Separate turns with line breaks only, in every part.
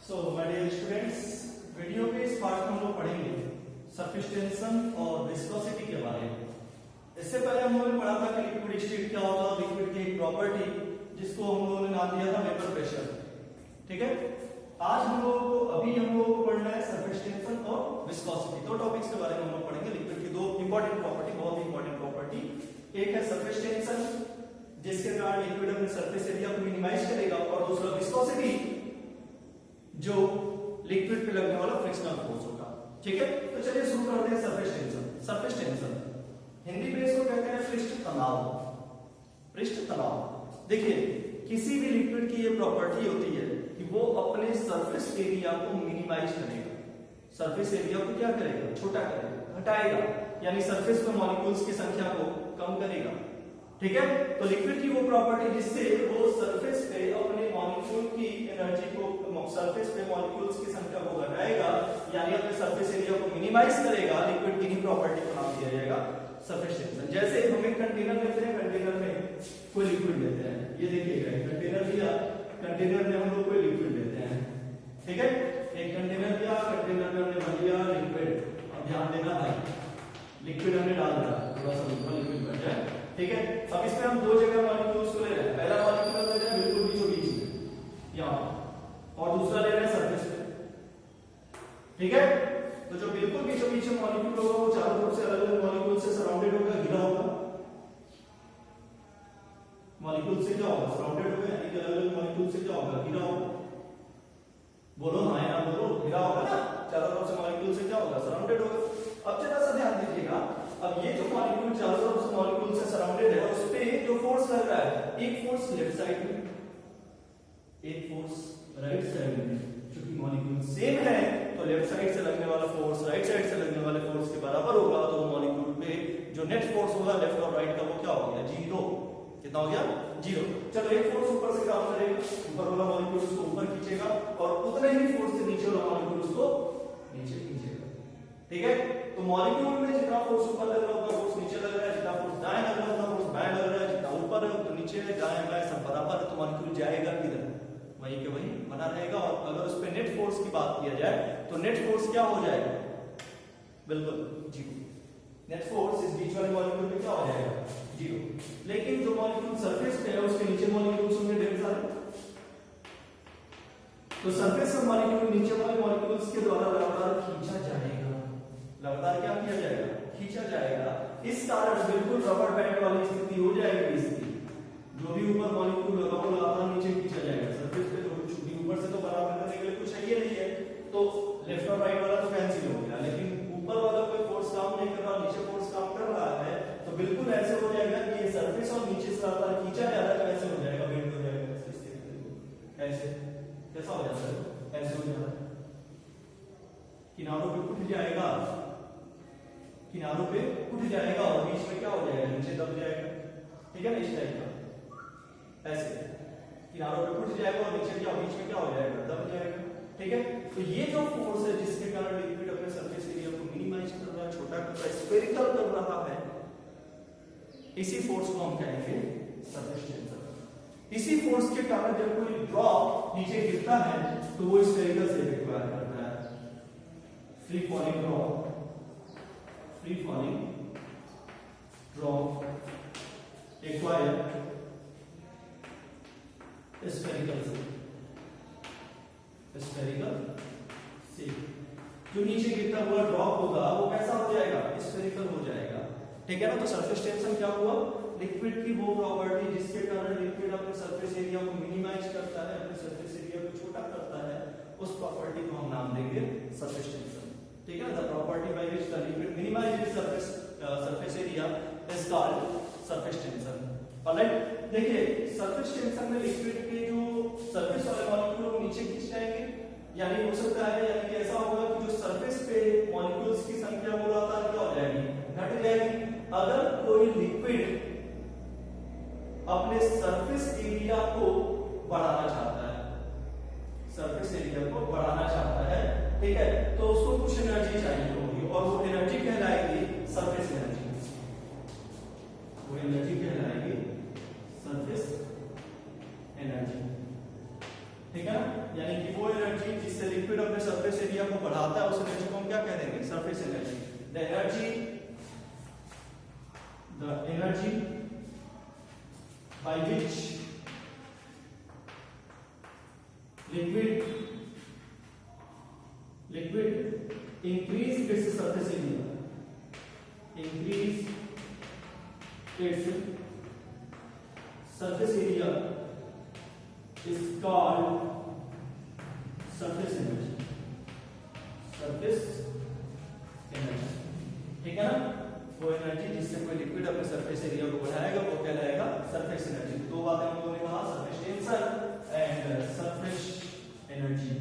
So my dear students, video के इस part में हम लोग पढ़ेंगे सरफेस टेंशन और विस्कोसिटी के बारे में। इससे पहले हम लोगों ने पढ़ा था कि लिक्विड स्टेट क्या होता है, लिक्विड की एक प्रॉपर्टी जिसको हम लोगों ने नाम दिया था वेपर प्रेशर। ठीक है, आज हम लोगों को पढ़ना है सरफेस टेंशन और विस्कोसिटी। दो टॉपिक्स के बारे में हम लोग पढ़ेंगे। लिक्विड की दो इंपॉर्टेंट प्रॉपर्टी, बहुत इंपॉर्टेंट प्रॉपर्टी। एक है सरफेस टेंशन जिसके कारण लिक्विड अपने सरफेस एरिया को मिनिमाइज करेगा, और दूसरा विस्कोसिटी जो लिक्विड पे लगने वाला फ्रिक्शनल फोर्स होगा। ठीक है, तो चलिए शुरू करते हैं surface tension. Surface tension Hindi में इसको कहते हैं पृष्ठ तनाव। पृष्ठ तनाव, देखिए किसी भी लिक्विड की ये प्रॉपर्टी होती है कि वो अपने सरफेस एरिया को मिनिमाइज करेगा। सरफेस एरिया को क्या करेगा? छोटा करेगा, घटाएगा, यानी सरफेस पे मॉलिक्यूल्स की संख्या को कम करेगा। ठीक है, तो लिक्विड की वो प्रॉपर्टी जिससे वो सरफेस पे अपने मॉलिक्यूल की एनर्जी को, सरफेस पे मॉलिक्यूल्स की संख्या को घटाएगा, यानी अपने सरफेस एरिया को मिनिमाइज करेगा, लिक्विड की ही प्रॉपर्टी को नाम दिया जाएगा सरफेस टेंशन। जैसे हम एक कंटेनर लेते हैं, कंटेनर में कोई लिक्विड लेते हैं, ये देखिएगा कंटेनर लिया, कंटेनर में हम लोग कोई लिक्विड लेते हैं। ठीक है, एक कंटेनर लिया, कंटेनर में हमने भर लिया लिक्विड। अब ध्यान देना भाई, लिक्विड हमने डाल दिया, थोड़ा सा ऊपर लिक्विड बन जाए। ठीक है, अब इसमें हम दो जगह मॉलिक्यूल्स को ले रहे हैं। पहला मॉलिक्यूल ले रहे हैं बिल्कुल बीचों बीच में यहाँ, और दूसरा ले रहे हैं सरफेस पे। ठीक है, तो जो बिल्कुल बीचों बीच में मॉलिक्यूल होगा वो चारों तरफ से अलग अलग मॉलिक्यूल से सराउंडेड होगा, घिरा होगा। मॉलिक्यूल से क्या होगा? सराउंडेड होगा, यानी कि अलग अलग मॉलिक्यूल से क्या होगा? घिरा होगा। बोलो हाँ या ना बोलो, घिरा होगा ना, चारों तरफ से मॉलिक्यूल से क्या होगा? सराउंडेड होगा। अब जरा सा ध्यान दीजिएगा, अब ये जो मॉलिक्यूल चारों तरफ से मॉलिक्यूल से सराउंडेड है, उस पे जो फोर्स लग रहा है, एक फोर्स लेफ्ट साइड में, एक फोर्स राइट साइड में। क्योंकि मॉलिक्यूल सेम है तो लेफ्ट साइड से लगने वाला फोर्स राइट साइड से लगने वाले फोर्स के बराबर होगा, तो मॉलिक्यूल पे जो नेट फोर्स होगा लेफ्ट और राइट का वो क्या हो गया? जीरो। कितना हो गया? जीरो। चलो एक फोर्स ऊपर से काम करेगा, ऊपर वाला मॉलिक्यूल उसको ऊपर खींचेगा, और उतने ही फोर्स से नीचे वाला मॉलिक्यूल उसको नीचे खींचेगा। ठीक है, तो मॉलिक्यूल में जितना फोर्स ऊपर लग रहा है उतना फोर्स नीचे लग रहा है, जितना फोर्स दाएं लग रहा है उतना फोर्स बाएं लग रहा है, जितना ऊपर है तो नीचे है, दाएं बाएं सब बराबर है, तो मॉलिक्यूल जाएगा किधर? वहीं के वहीं बना रहेगा। और अगर उस पे नेट फोर्स की बात किया जाए तो नेट फोर्स क्या हो जाएगा? बिल्कुल जीरो। नेट फोर्स इस बीच वाले मॉलिक्यूल पे क्या हो जाएगा? जीरो। लेकिन जो मॉलिक्यूल सरफेस पे है उसके नीचे मॉलिक्यूल्स होंगे ढेर सारे, तो सरफेस का मॉलिक्यूल नीचे वाले मॉलिक्यूल्स के द्वारा लगातार खींचा जाएगा। लगातार क्या किया जाएगा? खींचा जाएगा। इस कारण बिल्कुल रबर बैंड वाली स्थिति हो जाएगी इसकी। जो भी ऊपर मॉलिक्यूल लगा वो लगातार नीचे खींचा जाएगा सरफेस पे, जो कुछ भी ऊपर से तो बराबर करने के लिए कुछ है ही नहीं है, तो लेफ्ट और राइट वाला तो कैंसिल हो गया। लेकिन ऊपर वाला कोई फोर्स काम नहीं कर रहा, नीचे फोर्स काम कर रहा है, तो बिल्कुल ऐसे हो जाएगा कि ये सरफेस और नीचे से लगातार खींचा जा रहा है, कैसे हो जाएगा? बेंड हो जाएगा इस स्थिति में। ऐसे कैसा हो जाता है? ऐसे हो जाता है, किनारों पे उठ जाएगा, किनारों पे उठ जाएगा, और बीच में क्या हो जाएगा? नीचे दब जाएगा। ठीक है ना, इस टाइप का ऐसे किनारों पे उठ जाएगा और नीचे क्या, बीच में क्या हो जाएगा? दब जाएगा। ठीक है, तो ये जो फोर्स है जिसके कारण लिक्विड अपने सरफेस एरिया को मिनिमाइज कर रहा है, छोटा कर रहा है, स्फेरिकल कर रहा है, इसी फोर्स को हम कहेंगे सरफेस टेंशन। इसी फोर्स के कारण जब कोई ड्रॉप नीचे गिरता है तो वो स्फेरिकल शेप एक्वायर करता है। Free falling drop, free falling drop acquire spherical shape. Spherical shape जो नीचे गिरता हुआ ड्रॉप होगा वो कैसा हो जाएगा? स्फेरिकल हो जाएगा। ठीक है ना, तो सरफेस टेंशन क्या हुआ? लिक्विड की वो प्रॉपर्टी जिसके कारण लिक्विड अपने सरफेस एरिया को मिनिमाइज करता है, अपने सरफेस एरिया को छोटा करता है, उस प्रॉपर्टी को हम नाम देंगे सरफेस टेंशन। ठीक है, the property by which the liquid minimises surface area is called surface tension. Alright, देखिए सरफेस टेंशन में लिक्विड के जो सरफेस वाले मॉलिक्यूल वो नीचे खींच जाएंगे, यानी हो सकता है, यानी कि ऐसा होगा कि जो सरफेस पे मॉलिक्यूल्स की संख्या वो लगातार क्या हो जाएगी? घट जाएगी। अगर कोई लिक्विड अपने सरफेस एरिया को बढ़ाना चाहता है, सरफेस एरिया को बढ़ाना चाहता है, ठीक है, तो उसको कुछ एनर्जी चाहिए होगी, और वो एनर्जी कहलाएगी सरफेस एनर्जी। वो एनर्जी कहलाएगी सरफेस एनर्जी। ठीक है ना, यानी कि वो एनर्जी जिससे लिक्विड अपने सरफेस एरिया को बढ़ाता है उस एनर्जी को हम क्या कह देंगे, surface energy. The energy by which liquid increase its surface area, increase its surface area is called surface energy, surface energy। ठीक है ना, वो एनर्जी जिससे कोई लिक्विड अपने सरफेस एरिया को बढ़ाएगा वो कहलाएगा सरफेस एनर्जी। दो बातें हम लोगों ने कहा, surface tension and surface energy.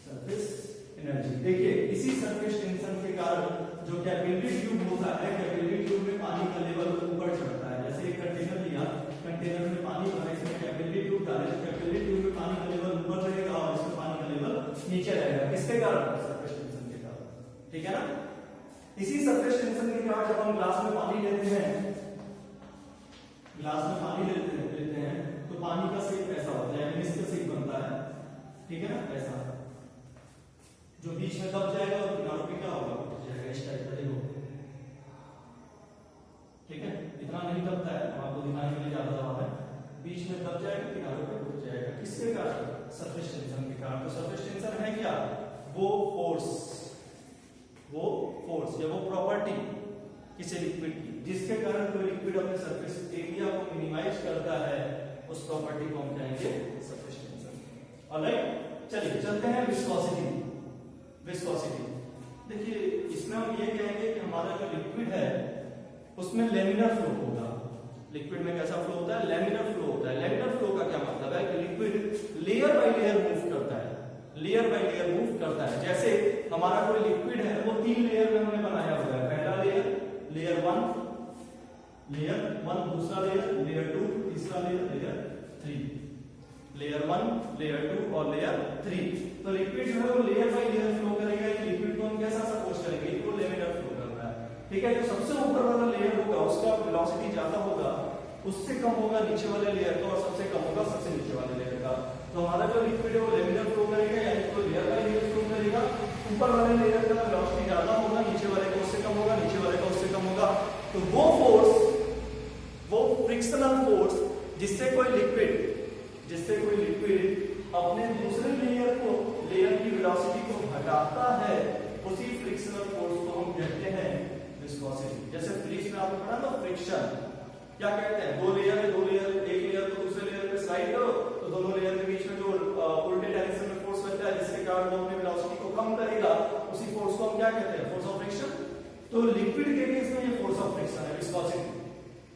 Surface energy देखिए, इसी सरफेस टेंशन के कारण जो कैपिलरी ट्यूब होता है, कैपिलरी ट्यूब में पानी का लेवल ऊपर चढ़ता है। जैसे एक कंटेनर लिया, कंटेनर में पानी भरा, इसमें कैपिलरी ट्यूब डाले तो कैपिलरी ट्यूब में पानी का लेवल ऊपर रहेगा और इसमें पानी का लेवल नीचे रहेगा। किसके कारण, सरफेस टेंशन के कारण। ठीक है ना, इसी सरफेस टेंशन के कारण जब हम ग्लास में पानी लेते हैं, ग्लास में पानी लेते हैं तो पानी का शेप ऐसा होता है, इसका शेप बनता है। ठीक है ना, ऐसा जो बीच में दब जाएगा और किनारों पे क्या होगा, उठ जाएगा, इस टाइप का देखो। ठीक है, इतना नहीं दबता है, हम आपको दिखाने के लिए ज्यादा दबाव है, बीच में दब जाएगा, किनारों पे उठ जाएगा। किसके कारण, सरफेस टेंशन के कारण। तो सरफेस टेंशन है क्या, वो फोर्स या वो प्रॉपर्टी किसी लिक्विड की जिसके कारण कोई लिक्विड अपने सरफेस एरिया को मिनिमाइज करता है, उस प्रॉपर्टी को हम कहेंगे सरफेस टेंशन। ऑलराइट, चलिए चलते हैं विस्कोसिटी। देखिए, इसमें हम ये कहेंगे कि हमारा जो लिक्विड है उसमें लेमिनर फ्लो होगा। लिक्विड में कैसा फ्लो होता है, लेमिनर फ्लो होता है। लेमिनर फ्लो का क्या मतलब है कि liquid layer by layer move करता है, लेयर बाय लेयर मूव करता है। जैसे हमारा कोई लिक्विड है वो 3 लेयर में हमने बनाया हुआ है। पहला लेयर, लेयर 1, दूसरा लेयर 2, तीसरा लेयर 3। लेयर 1, लेयर 2 और लेयर 3। तो लिक्विड जो है वो लेयर बाय लेयर फ्लो करेगा। लिक्विड को हम कैसा सपोज करेंगे, वो लेमिनर फ्लो कर रहा है। ठीक है, जो सबसे ऊपर वाला लेयर होगा उसका वेलोसिटी ज्यादा होगा, उससे कम होगा नीचे वाले लेयर का, और सबसे कम होगा सबसे नीचे वाले लेयर का। तो हमारा जो लिक्विड है वो लेमिनर फ्लो करेगा, यानी तो लेयर बाय लेयर फ्लो करेगा। ऊपर वाले लेयर का वेलोसिटी ज्यादा होगा, नीचे वाले का उससे कम होगा, नीचे वाले का उससे कम होगा। तो वो फोर्स, वो फ्रिक्शनल फोर्स जिससे कोई लिक्विड अपने दूसरे लेयर की वेलोसिटी को घटाता है, उसी फ्रिक्शनल फोर्स को हम कहते हैं विस्कोसिटी। जैसे फ्रिज में आपने पढ़ा ना, फ्रिक्शन क्या कहते हैं, दो लेयर है, एक लेयर को दूसरे लेयर पे स्लाइड करो तो दोनों लेयर के बीच में जो उल्टे डायरेक्शन में फोर्स लगता है, जिसके कारण वो अपनी वेलोसिटी को कम करेगा, उसी फोर्स को हम क्या कहते हैं, फोर्स ऑफ फ्रिक्शन। तो लिक्विड के केस में ये फोर्स ऑफ फ्रिक्शन है, विस्कोसिटी।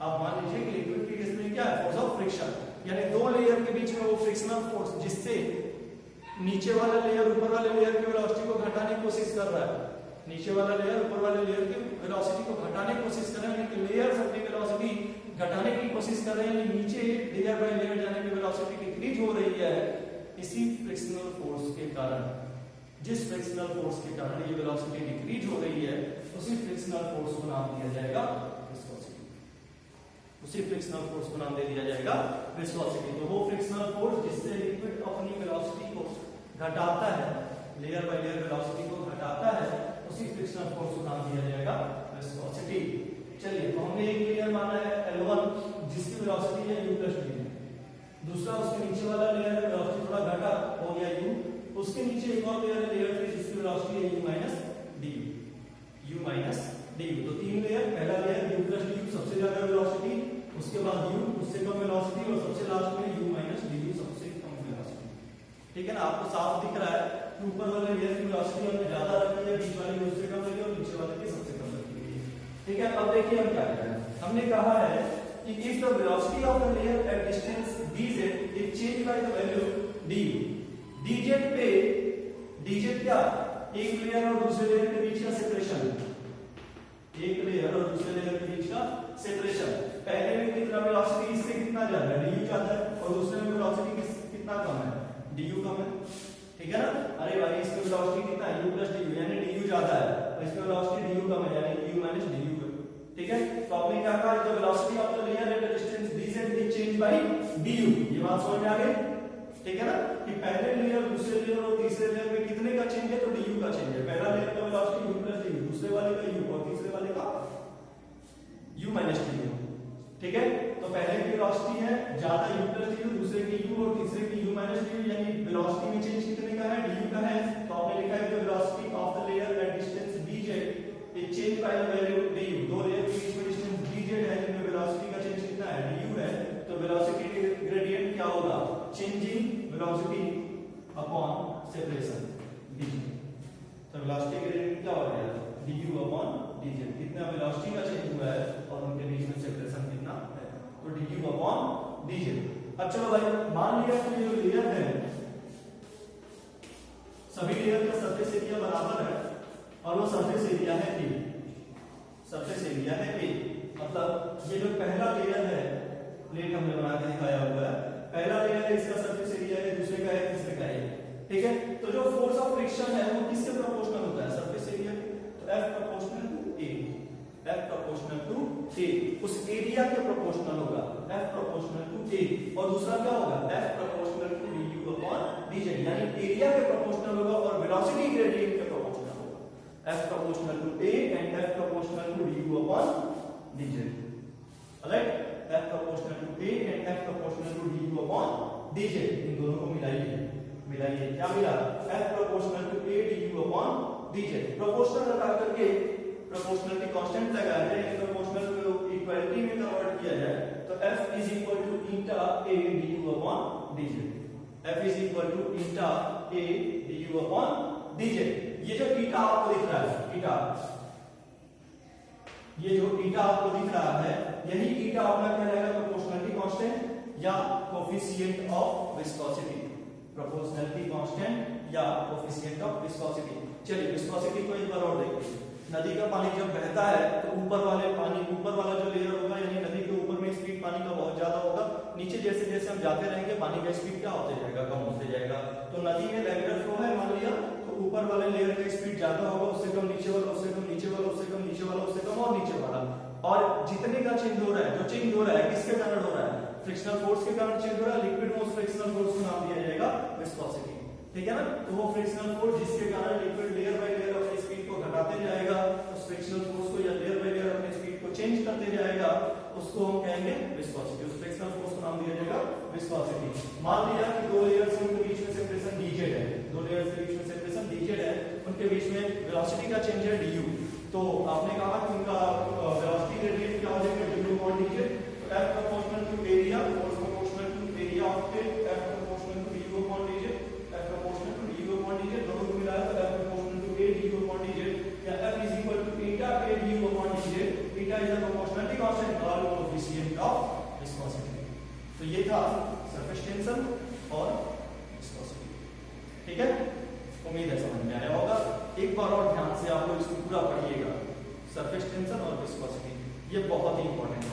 आप मान लीजिए कि लिक्विड के केस में क्या है, फोर्स ऑफ फ्रिक्शन, यानी दो लेयर के बीच में वो फ्रिक्शनल फोर्स जिससे नीचे वाला लेयर ऊपर वाले लेयर की वेलोसिटी को घटाने की कोशिश कर रहा है, नीचे वाला लेयर ऊपर वाले लेयर की वेलोसिटी को घटाने की कोशिश कर रहे हैं, लेकिन लेयर्स अपनी वेलोसिटी घटाने की कोशिश कर रहे हैं, नीचे लेयर बाय लेयर जाने की वेलोसिटी डिक्रीज हो रही है। इसी फ्रिक्शनल फोर्स के कारण, जिस फ्रिक्शनल फोर्स के कारण ये वेलोसिटी डिक्रीज हो रही है, उसी फ्रिक्शनल फोर्स को नाम दिया जाएगा विस्कोसिटी। उसी फ्रिक्शनल फोर्स को नाम दे दिया जाएगा विस्कोसिटी। तो वो फ्रिक्शनल फोर्स जिससे लिक्विड अपनी वेलोसिटी को घटाता है, लेयर बाय लेयर वेलोसिटी को घटाता है, उसी फ्रिक्शनल फोर्स को नाम दिया जाएगा विस्कोसिटी। चलिए, तो हमने एक लेयर माना है L1 जिसकी वेलोसिटी है u + d, दूसरा उसके नीचे वाला लेयर है, वेलोसिटी थोड़ा घटा हो गया u, उसके नीचे एक और लेयर है, लेयर 3 जिसकी वेलोसिटी है u - du। तो 3 लेयर, पहला लेयर u + du सबसे ज्यादा वेलोसिटी, उसके बाद u उससे कम वेलोसिटी, और सबसे लास्ट में u - du सबसे कम वेलोसिटी। ठीक है ना, आपको साफ दिख रहा है कि ऊपर वाले लेयर की वेलोसिटी हमने ज्यादा रखी है, बीच वाले की उससे कम रखी है और नीचे वाले की सबसे कम रखी है। ठीक है, अब देखिए हम क्या कर रहे हैं। हमने कहा है कि if the velocity of the layer at distance dz is changed by the value du, dz पे dz क्या, एक लेयर और दूसरे लेयर के बीच का सेपरेशन, एक लेयर और दूसरे लेयर के बीच का सेपरेशन। पहले में कितना वेलोसिटी, इससे कितना ज्यादा है, du ज्यादा है, और दूसरे में वेलोसिटी कितना कम है, du कम है। ठीक है ना, अरे भाई इसमें वेलोसिटी कितना है, u + du, यानी du ज्यादा है, और इसमें वेलोसिटी du कम है, यानी u - du है। ठीक है, तो आपने क्या कहा, the velocity of the layer at a distance dz is change bye du। ये बात समझ में आ गई। ठीक है ना, कि पहले लेयर, दूसरे लेयर और तीसरे लेयर में कितने का चेंज है, तो du का चेंज है। पहला लेयर का वेलोसिटी u प्लस du, दूसरे वाले का u और तीसरे वाले का u माइनस du, ठीक है। तो पहले की वेलोसिटी है ज्यादा u प्लस du, दूसरे की u और तीसरे की u माइनस du, यानी वेलोसिटी में चेंज कितने का है, du का है। तो आपने लिखा है the velocity of the layer at distance dz is change by the value du। दो लेयर के बीच में डिस्टेंस dz है, जिसमें वेलोसिटी का चेंज कितना है, du है। तो वेलोसिटी ग्रेडियंट क्या होगा, changing velocity upon separation dz। तो वेलोसिटी ग्रेडियंट क्या हो जाएगा, du अपॉन dz, कितना वेलोसिटी का चेंज हुआ है और उनके बीच में सेपरेशन कितना है, तो du अपॉन dz। अब चलो भाई मान लिया कि ये जो लेयर है सभी लेयर का सरफेस एरिया बराबर है और वो सरफेस एरिया है a, सरफेस एरिया है a। मतलब ये जो पहला लेयर है, प्लेट हमने बना के दिखाया हुआ है, पहला लेयर है इसका सरफेस एरिया है, दूसरे का है, तीसरे का है, ठीक है। तो जो फोर्स ऑफ फ्रिक्शन है वो किसके प्रोपोर्शनल होता है, सरफेस एरिया के। तो F proportional to A, F proportional to A, उस एरिया के प्रोपोर्शनल होगा, F प्रोपोर्शनल टू A। और दूसरा क्या होगा, F proportional to du upon dz, यानी एरिया के प्रोपोर्शनल होगा और वेलोसिटी ग्रेडियंट के प्रोपोर्शनल होगा। F proportional to A and F proportional to du upon dz, right. F proportional to A and F proportional to du upon dz, इन दोनों को मिलाइए, क्या मिला, F proportional to A du upon dz। Proportional लगा करके proportionality constant लगाया जाए, proportional को equality में कन्वर्ट किया जाए, तो F is equal to eta A du upon dz, F is equal to eta A du upon dz। ये जो eta आपको दिख रहा है, eta, ये जो eta आपको दिख रहा है, यही eta अपना कहलाएगा प्रोपोर्शनलिटी कांस्टेंट या coefficient of viscosity, proportionality constant या कोएफिशिएंट ऑफ विस्कोसिटी। चलिए विस्कोसिटी को एक बार और देखिए। नदी का पानी जब बहता है तो ऊपर वाला जो लेयर होगा, यानी नदी के ऊपर में स्पीड पानी का बहुत ज्यादा होगा, नीचे जैसे जैसे हम जाते रहेंगे पानी का स्पीड क्या होते जाएगा, कम होते जाएगा। तो नदी में लेवल फ्लो है मान लिया, तो ऊपर वाले लेयर का स्पीड ज्यादा होगा, उससे कम नीचे वाला, उससे कम नीचे वाला, उससे कम नीचे वाला, उससे कम और नीचे वाला। और जितने का चेंज हो रहा है, जो चेंज हो रहा है किसके कारण हो रहा है, फ्रिक्शनल फोर्स के कारण चेंज हो रहा है। लिक्विड मोस्ट फ्रिक्शनल फोर्स को नाम दिया जाएगा विस्कोसिटी, ठीक है ना। तो वो फ्रिक्शनल फोर्स जिसके कारण लिक्विड लेयर बाय लेयर अपनी स्पीड को घटाते जाएगा, उस फ्रिक्शनल फोर्स को या लेयर बाय लेयर अपनी स्पीड को चेंज करते जाएगा, उसको हम कहेंगे विस्कोसिटी। उस फ्रिक्शनल फोर्स को नाम दिया जाएगा विस्कोसिटी। मान लिया कि दो लेयर्स के बीच में सेपरेशन dz है, दो लेयर्स के बीच में सेपरेशन dz है, उनके बीच में वेलोसिटी का चेंज है du। तो आपने कहा कि उनका वेलोसिटी ग्रेडियंट क्या हो जाएगा, du अपॉन dz। तो F proportional to area, force proportional to area of plate, F proportional to du upon dz, F proportional to du upon dz, दोनों को मिलाया तो F proportional to A du upon dz, या F is equal to eta A du upon dz। eta is the proportionality constant और coefficient of viscosity. तो ये था surface tension और विस्कोसिटी, ठीक है। उम्मीद है समझ में आया होगा। एक बार और ध्यान से आप लोग इसको पूरा पढ़िएगा, सरफेस टेंशन और विस्कोसिटी, ये बहुत ही इंपॉर्टेंट है।